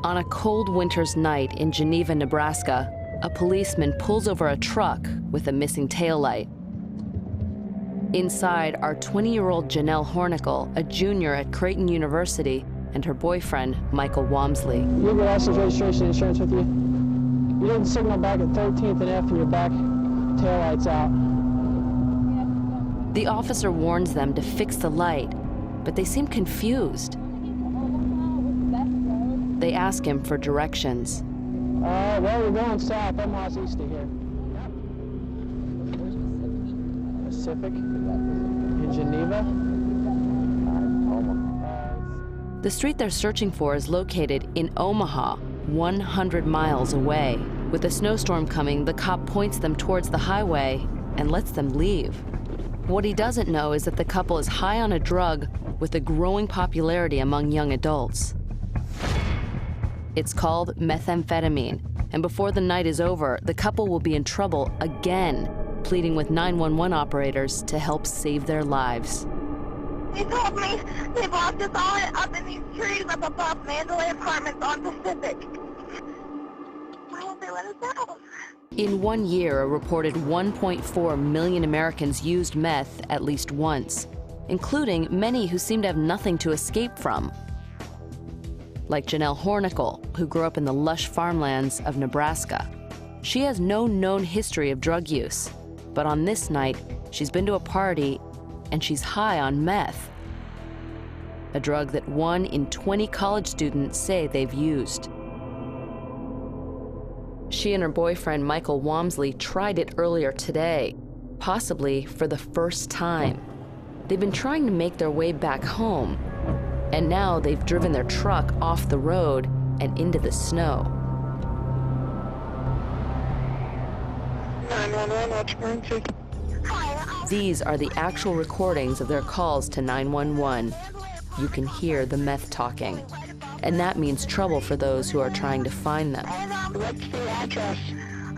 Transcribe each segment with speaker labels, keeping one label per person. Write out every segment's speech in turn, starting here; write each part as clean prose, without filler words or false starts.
Speaker 1: On a cold winter's night in Geneva, Nebraska, a policeman pulls over a truck with a missing taillight. Inside are 20-year-old Janelle Hornickel, a junior at Creighton University, and her boyfriend, Michael Wamsley.
Speaker 2: You have your license, registration, insurance with you? You didn't signal back at 13th and F and your back taillight's out.
Speaker 1: The officer warns them to fix the light, but they seem confused. They ask him for directions.
Speaker 2: Well, we're going south. Omaha's east of here. Pacific in Geneva.
Speaker 1: The street they're searching for is located in Omaha, 100 miles away. With a snowstorm coming, the cop points them towards the highway and lets them leave. What he doesn't know is that the couple is high on a drug with a growing popularity among young adults. It's called methamphetamine, and before the night is over, the couple will be in trouble again, pleading with 911 operators to help save their lives.
Speaker 3: They told me they blocked us all up in these trees up above Mandalay Apartments on Pacific. Why won't they let us out?
Speaker 1: In 1 year, a reported 1.4 million Americans used meth at least once, including many who seem to have nothing to escape from. Like Janelle Hornickel, who grew up in the lush farmlands of Nebraska. She has no known history of drug use, but on this night, she's been to a party and she's high on meth, a drug that 1 in 20 college students say they've used. She and her boyfriend, Michael Wamsley, tried it earlier today, possibly for the first time. They've been trying to make their way back home, and now they've driven their truck off the road and into the snow.
Speaker 3: 911, what's emergency?
Speaker 1: These are the actual recordings of their calls to 911. You can hear the meth talking, and that means trouble for those who are trying to find them.
Speaker 3: What's the address?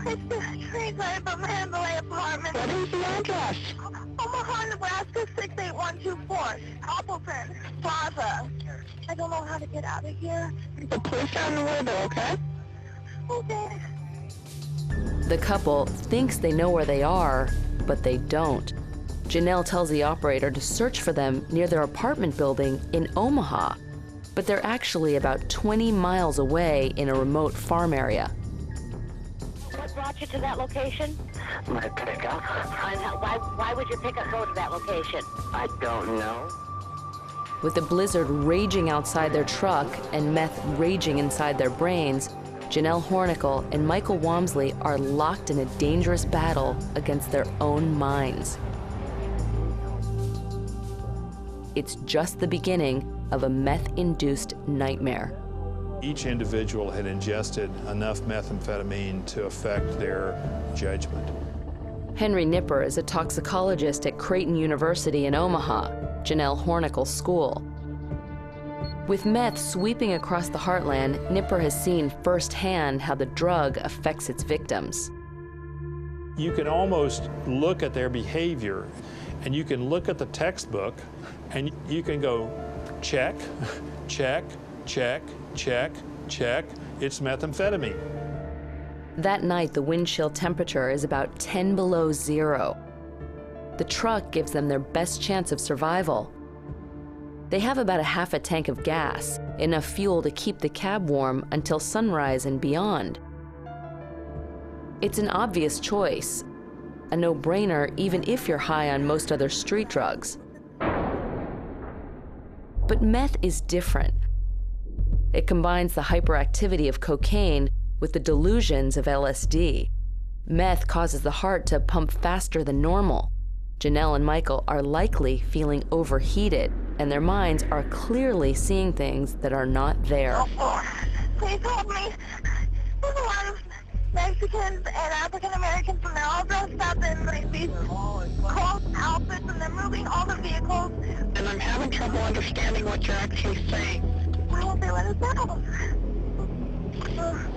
Speaker 3: It's the street side of Mandalay Apartments. What is the address? Omaha, Nebraska 68124. Appleton Plaza. I don't know how to get out of here. The police are on the window, okay? Okay.
Speaker 1: The couple thinks they know where they are, but they don't. Janelle tells the operator to search for them near their apartment building in Omaha, but they're actually about 20 miles away in a remote farm area.
Speaker 4: What brought you to that location?
Speaker 5: My pickup.
Speaker 4: Why would your pickup go to that location?
Speaker 5: I don't know.
Speaker 1: With the blizzard raging outside their truck and meth raging inside their brains, Janelle Hornickel and Michael Wamsley are locked in a dangerous battle against their own minds. It's just the beginning of a meth-induced nightmare.
Speaker 6: Each individual had ingested enough methamphetamine to affect their judgment.
Speaker 1: Henry Nipper is a toxicologist at Creighton University in Omaha, Janelle Hornickel's school. With meth sweeping across the heartland, Nipper has seen firsthand how the drug affects its victims.
Speaker 6: You can almost look at their behavior, and you can look at the textbook, and you can go, check, check, check, check, check, it's methamphetamine.
Speaker 1: That night, the wind chill temperature is about 10 below zero. The truck gives them their best chance of survival. They have about a half a tank of gas, enough fuel to keep the cab warm until sunrise and beyond. It's an obvious choice, a no-brainer even if you're high on most other street drugs. But meth is different. It combines the hyperactivity of cocaine with the delusions of LSD. Meth causes the heart to pump faster than normal. Janelle and Michael are likely feeling overheated, and their minds are clearly seeing things that are not there.
Speaker 3: Please help me. There's a lot of Mexicans and African Americans, and they're all dressed up in like these close outfits, and they're moving all the vehicles.
Speaker 5: And I'm having trouble understanding what you're actually saying.
Speaker 3: Why won't they let us out?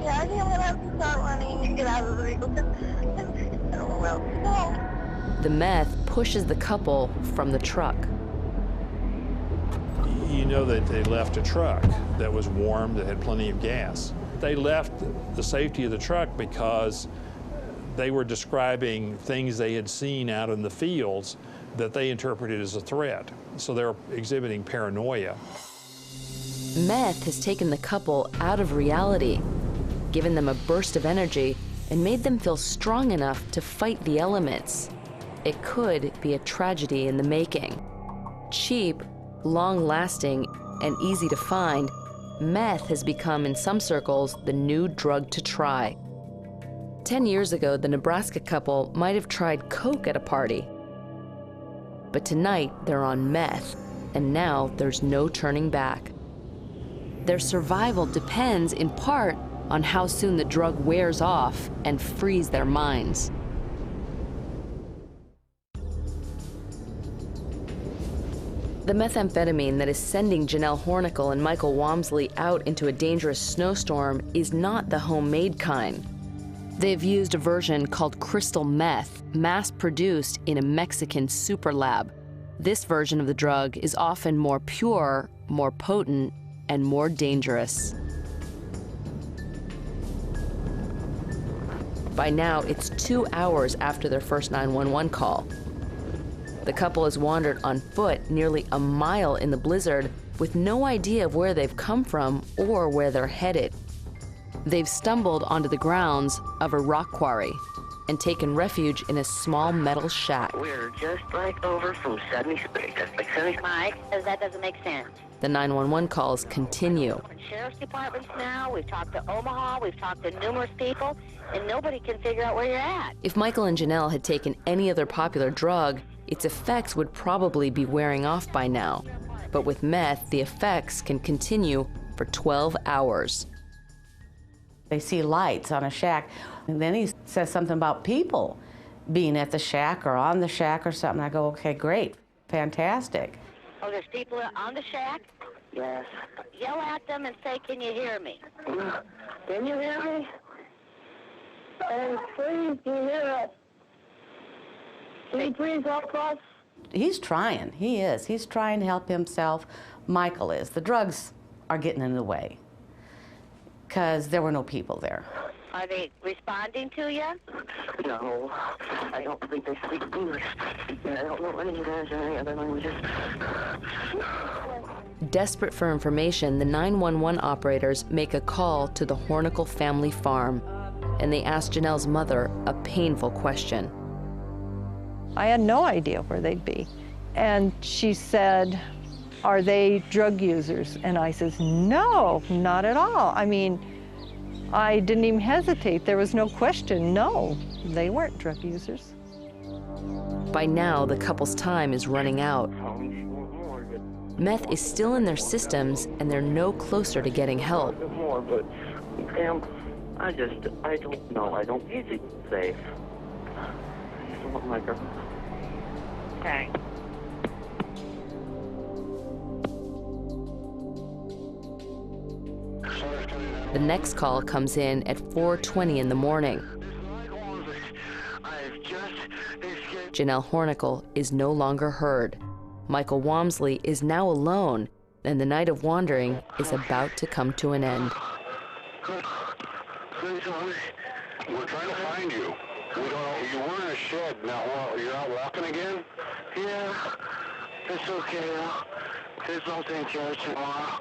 Speaker 3: Yeah, I think I'm gonna have to start running and get out of the vehicle because I don't know where else to go.
Speaker 1: The meth pushes the couple from the truck.
Speaker 6: you know that they left a truck that was warm, that had plenty of gas? They left the safety of the truck because they were describing things they had seen out in the fields that they interpreted as a threat. So they're exhibiting paranoia.
Speaker 1: Meth has taken the couple out of reality, given them a burst of energy, and made them feel strong enough to fight the elements. It could be a tragedy in the making. Cheap, long-lasting, and easy to find, meth has become, in some circles, the new drug to try. 10 years ago, the Nebraska couple might have tried coke at a party. But tonight, they're on meth, and now there's no turning back. Their survival depends, in part, on how soon the drug wears off and frees their minds. The methamphetamine that is sending Janelle Hornickel and Michael Wamsley out into a dangerous snowstorm is not the homemade kind. They've used a version called crystal meth, mass-produced in a Mexican super lab. This version of the drug is often more pure, more potent, and more dangerous. By now, it's 2 hours after their first 911 call. The couple has wandered on foot nearly a mile in the blizzard with no idea of where they've come from or where they're headed. They've stumbled onto the grounds of a rock quarry and taken refuge in a small metal shack.
Speaker 5: We're just like over from 76. That's like 75.
Speaker 4: Mike, that doesn't make sense.
Speaker 1: The 911 calls continue.
Speaker 4: Sheriff's departments now, we've talked to Omaha, we've talked to numerous people, and nobody can figure out where you're at.
Speaker 1: If Michael and Janelle had taken any other popular drug, its effects would probably be wearing off by now. But with meth, the effects can continue for 12 hours.
Speaker 7: They see lights on a shack, and then he says something about people being at the shack or on the shack or something. I go, okay, great, fantastic.
Speaker 4: Oh, there's people on the shack?
Speaker 5: Yes.
Speaker 4: Yell at them and say, can you hear me?
Speaker 5: Can you hear me?
Speaker 3: And please, do you hear us? Can you please help us?
Speaker 7: He's trying, he is. He's trying to help himself. Michael is. The drugs are getting in the way because there were no people there.
Speaker 4: Are they responding to you?
Speaker 5: No, I don't think they speak English. I don't know any Spanish or any other languages.
Speaker 1: Desperate for information, the 911 operators make a call to the Hornickel family farm, and they ask Janelle's mother a painful question.
Speaker 8: I had no idea where they'd be. And she said, are they drug users? And I says, no, not at all. I mean, I didn't even hesitate. There was no question. No, they weren't drug users.
Speaker 1: By now, the couple's time is running out. Meth is still in their systems, and they're no closer to getting help.
Speaker 5: More, but Pam, I don't know. I don't feel safe. I don't like her.
Speaker 4: Okay.
Speaker 1: The next call comes in at 4:20 in the morning. Janelle Hornickel is no longer heard. Michael Wamsley is now alone, and the night of wandering is about to come to an end.
Speaker 9: We're trying to find you. We don't know. You were in a shed. Now you're out walking again?
Speaker 5: Yeah, it's okay now. There's nothing to it tomorrow.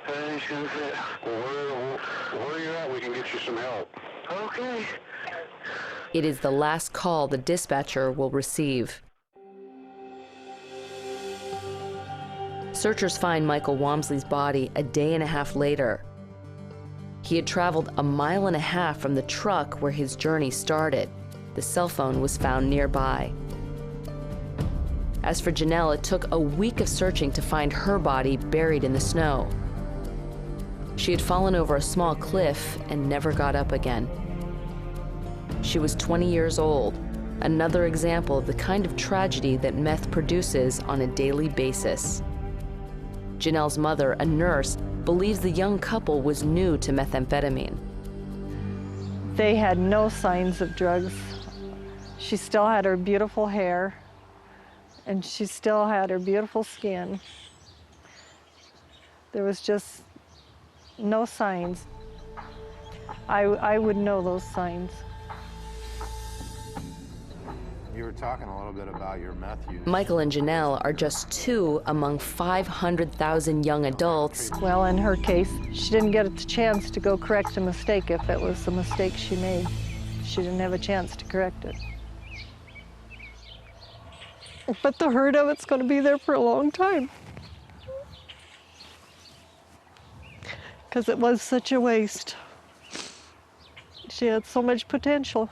Speaker 5: Everything's gonna fit.
Speaker 9: Well, where you're at, we can get you some help.
Speaker 5: Okay.
Speaker 1: It is the last call the dispatcher will receive. Searchers find Michael Wamsley's body a day and a half later. He had traveled a mile and a half from the truck where his journey started. The cell phone was found nearby. As for Janelle, it took a week of searching to find her body buried in the snow. She had fallen over a small cliff and never got up again. She was 20 years old, another example of the kind of tragedy that meth produces on a daily basis. Janelle's mother, a nurse, believes the young couple was new to methamphetamine.
Speaker 8: They had no signs of drugs. She still had her beautiful hair, and she still had her beautiful skin. There was just no signs. I would know those signs.
Speaker 10: You were talking a little bit about your meth use.
Speaker 1: Michael and Janelle are just 2 among 500,000 young adults.
Speaker 8: Well, in her case, she didn't get a chance to go correct a mistake if it was a mistake she made. She didn't have a chance to correct it. But the hurt of it's going to be there for a long time. Because it was such a waste. She had so much potential.